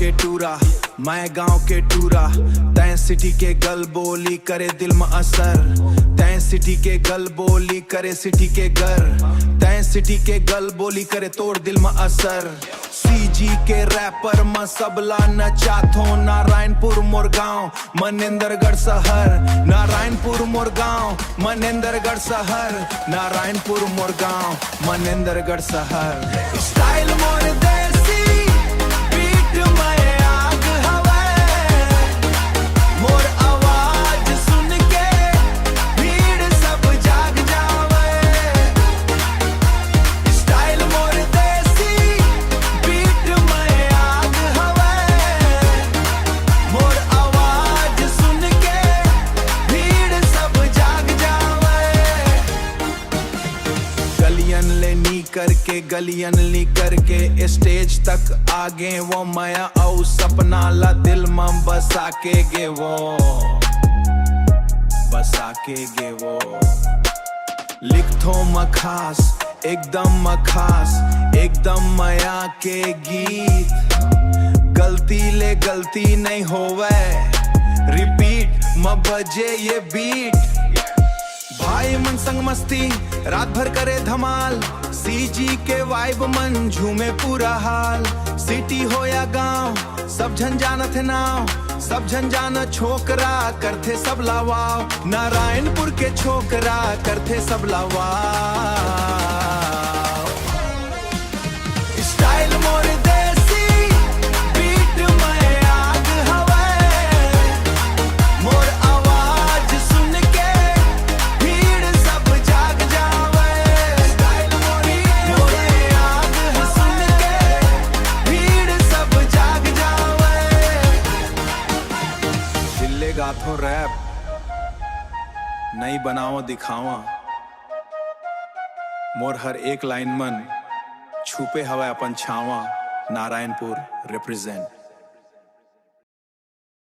के टूरा, मैं गांव के टूरा। तैं सिटी के गल बोली करे दिल में असर। तैं सिटी के गल बोली करे सिटी के घर। तैं सिटी के गल बोली करे तोड़ दिल में असर। सीजी के रैपर में सबला नचाथो। नारायणपुर मोर गांव मनेंद्रगढ़ शहर। नारायणपुर मोर गांव मनेंद्रगढ़ शहर। नारायणपुर मोर गांव मनेंद्रगढ़ शहर। स्टाइल मोर देसी, बीट में आग हवे। मोर आवाज सुन के भीड़ सब जाग जावे। स्टाइल मोर देसी, बीट में आग हवे। मोर आवाज सुन के भीड़ सब जाग जावे। गलियन ले नी करके, गलियन ली करके स्टेज तक आगे वो माया औ सपना ला दिल में बसा के गे वो, बसा के गे वो। लिखथो मखास एकदम मखास, एकदम माया के गीत। गलती ले गलती नहीं होवे, रिपीट म बजे ये बीट। भाई मन संग मस्ती रात भर करे धमाल। सीजी के वाइब मन झूमे पूरा हाल। सिटी हो या गांव सब झन जानत है नाव। सब झन जान छोकरा करथे सब लावाव। नारायणपुर के छोकरा करथे सब लावाव। स्टाइल मोर देसी, बीट में आग हवे। मोर आवाज सुन के भीड़ सब जाग जावे। स्टाइल मोर आग सुन के भीड़ सब जाग जावे। दिल्ले गाथो रैप नहीं बनाओ दिखावा। मोर हर एक लाइन मन छुपे हवा अपन छावा। नारायणपुर रिप्रेजेंट।